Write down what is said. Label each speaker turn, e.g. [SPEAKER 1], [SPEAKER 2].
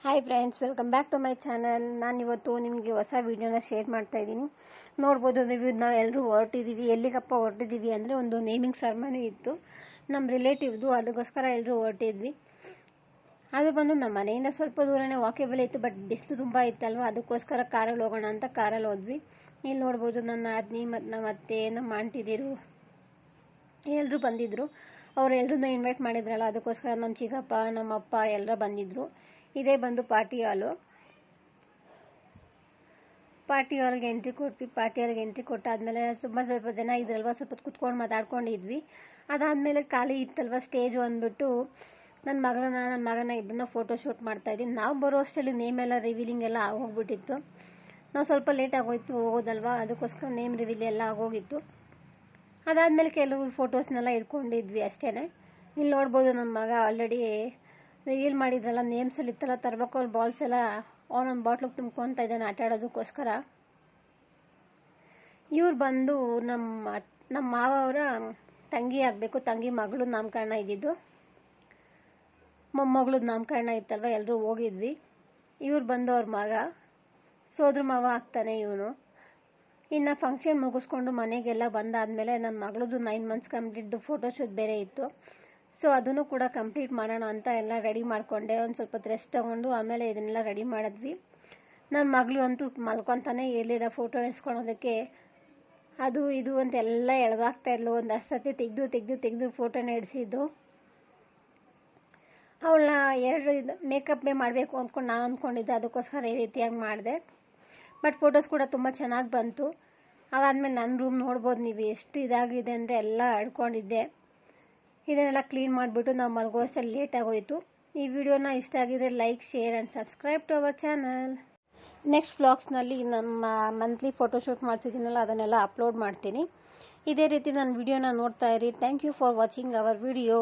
[SPEAKER 1] Hi friends, welcome back to my channel. ನಾನು ಇವತ್ತು ನಿಮಗೆ ಹೊಸ ವೀಡಿಯೋನ ಶೇರ್ ಮಾಡ್ತಾ ಇದ್ದೀನಿ. ನೋಡ್ಬೋದು ನೀವು, ನಾವು ಎಲ್ಲರೂ ಹೊರಟಿದ್ದೀವಿ. ಎಲ್ಲಿಗಪ್ಪ ಹೊರಟಿದ್ದೀವಿ ಅಂದರೆ ಒಂದು ನೇಮಿಂಗ್ ಸೆರೆಮನಿ ಇತ್ತು ನಮ್ಮ ರಿಲೇಟಿವ್ದು, ಅದಕ್ಕೋಸ್ಕರ ಎಲ್ಲರೂ ಹೊರಟಿದ್ವಿ. ಅದು ಬಂದು ನಮ್ಮ ಮನೆಯಿಂದ ಸ್ವಲ್ಪ ದೂರನೇ ವಾಕೇಬಲ್ ಇತ್ತು, ಬಟ್ ಬಿಸಿಲು ತುಂಬ ಇತ್ತಲ್ವ, ಅದಕ್ಕೋಸ್ಕರ ಕಾರಲ್ಲಿ ಹೋಗೋಣ ಅಂತ ಕಾರಲ್ಲಿ ಹೋದ್ವಿ. ಇಲ್ಲಿ ನೋಡ್ಬೋದು ನನ್ನ ಆದ್ನಿ ಮತ್ತು ನಮ್ಮ ಅತ್ತೆ, ನಮ್ಮ ಆಂಟಿದಿರು ಎಲ್ಲರೂ ಬಂದಿದ್ದರು. ಅವರೆಲ್ಲರೂ ಇನ್ವೈಟ್ ಮಾಡಿದ್ರಲ್ಲ, ಅದಕ್ಕೋಸ್ಕರ ನಮ್ಮ ಚಿಕ್ಕಪ್ಪ, ನಮ್ಮಪ್ಪ ಎಲ್ಲರೂ ಬಂದಿದ್ದರು. ಇದೇ ಬಂದು ಪಾರ್ಟಿ ಹಾಲು. ಪಾರ್ಟಿ ಹಾಲ್ಗೆ ಎಂಟ್ರಿ ಕೊಟ್ವಿ. ಪಾರ್ಟಿ ಹಾಲ್ಗೆ ಎಂಟ್ರಿ ಕೊಟ್ಟಾದ್ಮೇಲೆ ಸ್ವಲ್ಪ ಜನ ಇದ್ರಲ್ವ, ಸ್ವಲ್ಪ ಕುತ್ಕೊಂಡು ಮಾತಾಡ್ಕೊಂಡಿದ್ವಿ. ಅದಾದಮೇಲೆ ಖಾಲಿ ಇತ್ತಲ್ವ ಸ್ಟೇಜು ಅಂದ್ಬಿಟ್ಟು ನನ್ನ ಮಗನ ಇಬ್ಬರನ್ನ ಫೋಟೋ ಶೂಟ್ ಮಾಡ್ತಾಯಿದ್ದೀನಿ. ನಾವು ಬರೋ ಅಷ್ಟರಲ್ಲಿ ನೇಮ್ ಎಲ್ಲ ರಿವೀಲಿಂಗ್ ಎಲ್ಲ ಆಗೋಗ್ಬಿಟ್ಟಿತ್ತು. ನಾವು ಸ್ವಲ್ಪ ಲೇಟ್ ಆಗೋಯ್ತು ಹೋಗೋದಲ್ವ, ಅದಕ್ಕೋಸ್ಕರ ನೇಮ್ ರಿವೀಲ್ ಎಲ್ಲ ಆಗೋಗಿತ್ತು. ಅದಾದಮೇಲೆ ಕೆಲವು ಫೋಟೋಸ್ನೆಲ್ಲ ಇಟ್ಕೊಂಡಿದ್ವಿ ಅಷ್ಟೇ. ಇಲ್ಲಿ ನೋಡ್ಬೋದು ನಮ್ಮ ಮಗ ಆಲ್ರೆಡಿ ರಿವೀಲ್ ಮಾಡಿದ್ರಲ್ಲ ನೇಮ್ಸಲ್ಲಿ ಇತ್ತಲ್ಲ ಥರ್ಮಾಕೋಲ್ ಬಾಲ್ಸ್ ಎಲ್ಲ ಒಂದೊಂದು ಬಾಟ್ಲಿಗೆ ತುಂಬ್ಕೊತಾ ಇದ್ದಾನೆ ಆಟ ಆಡೋದಕ್ಕೋಸ್ಕರ. ಇವ್ರು ಬಂದು ನಮ್ಮ ಮಾವ ಅವರ ತಂಗಿ ಆಗಬೇಕು, ತಂಗಿ ಮಗಳು ನಾಮಕರಣ ಇದ್ದಿದ್ದು. ಮೊಮ್ಮಗಳದ್ದು ನಾಮಕರಣ ಇತ್ತಲ್ವ, ಎಲ್ಲರೂ ಹೋಗಿದ್ವಿ. ಇವ್ರು ಬಂದು ಅವ್ರ ಮಗ, ಸೋದ್ರ ಮಾವ ಆಗ್ತಾನೆ ಇವನು. ಇನ್ನು ಫಂಕ್ಷನ್ ಮುಗಿಸ್ಕೊಂಡು ಮನೆಗೆಲ್ಲ ಬಂದಾದಮೇಲೆ ನನ್ನ ಮಗಳದ್ದು 9 months ಕಂಪ್ಲೀಟ್ದು ಫೋಟೋಶೂಟ್ ಬೇರೆ ಇತ್ತು. ಸೊ ಅದನ್ನು ಕೂಡ ಕಂಪ್ಲೀಟ್ ಮಾಡೋಣ ಅಂತ ಎಲ್ಲ ರೆಡಿ ಮಾಡಿಕೊಂಡೆ. ಒಂದು ಸ್ವಲ್ಪ ರೆಸ್ಟ್ ತೊಗೊಂಡು ಆಮೇಲೆ ಇದನ್ನೆಲ್ಲ ರೆಡಿ ಮಾಡಿದ್ವಿ. ನನ್ನ ಮಗಳು ಅಂತೂ ಮಲ್ಕೊತಾನೆ ಇರಲಿಲ್ಲ ಫೋಟೋ ಇಡ್ಸ್ಕೊಳೋದಕ್ಕೆ. ಅದು ಇದು ಅಂತ ಎಲ್ಲ ಎಳೆದಾಗ್ತಾ ಇದ್ಲು. ಒಂದು 10 ಸತಿ ತೆಗೆದು ಫೋಟೋನ ಇಡಿಸಿದ್ದು. ಅವಳನ್ನ ಮೇಕಪ್ಪೇ ಮಾಡಬೇಕು ಅಂದ್ಕೊಂಡು ನಾನು ಅಂದ್ಕೊಂಡಿದ್ದೆ, ಅದಕ್ಕೋಸ್ಕರ ಈ ರೀತಿಯಾಗಿ ಮಾಡಿದೆ. ಬಟ್ ಫೋಟೋಸ್ ಕೂಡ ತುಂಬ ಚೆನ್ನಾಗಿ ಬಂತು. ಅದಾದಮೇಲೆ ನನ್ನ ರೂಮ್ ನೋಡ್ಬೋದು ನೀವು, ಎಷ್ಟು ಇದಾಗಿದೆ ಅಂದರೆ ಎಲ್ಲ ಅಡ್ಕೊಂಡಿದ್ದೆ. ಇದನ್ನೆಲ್ಲ ಕ್ಲೀನ್ ಮಾಡಿಬಿಟ್ಟು ನಾವು ಮಲಗೋ ಅಷ್ಟರಲ್ಲಿ ಲೇಟ್ ಆಗೋಯಿತು. ಈ ವಿಡಿಯೋನ ಇಷ್ಟ ಆಗಿದ್ರೆ like, share and subscribe to our channel. Next ವ್ಲಾಗ್ಸ್ನಲ್ಲಿ ನಮ್ಮ ಮಂತ್ಲಿ ಫೋಟೋಶೂಟ್ ಮಾಡ್ತಿದ್ದೀನಲ್ಲ, ಅದನ್ನೆಲ್ಲ ಅಪ್ಲೋಡ್ ಮಾಡ್ತೀನಿ. ಇದೇ ರೀತಿ ನನ್ನ ವಿಡಿಯೋನ ನೋಡ್ತಾ ಇರಿ. Thank you for watching our video.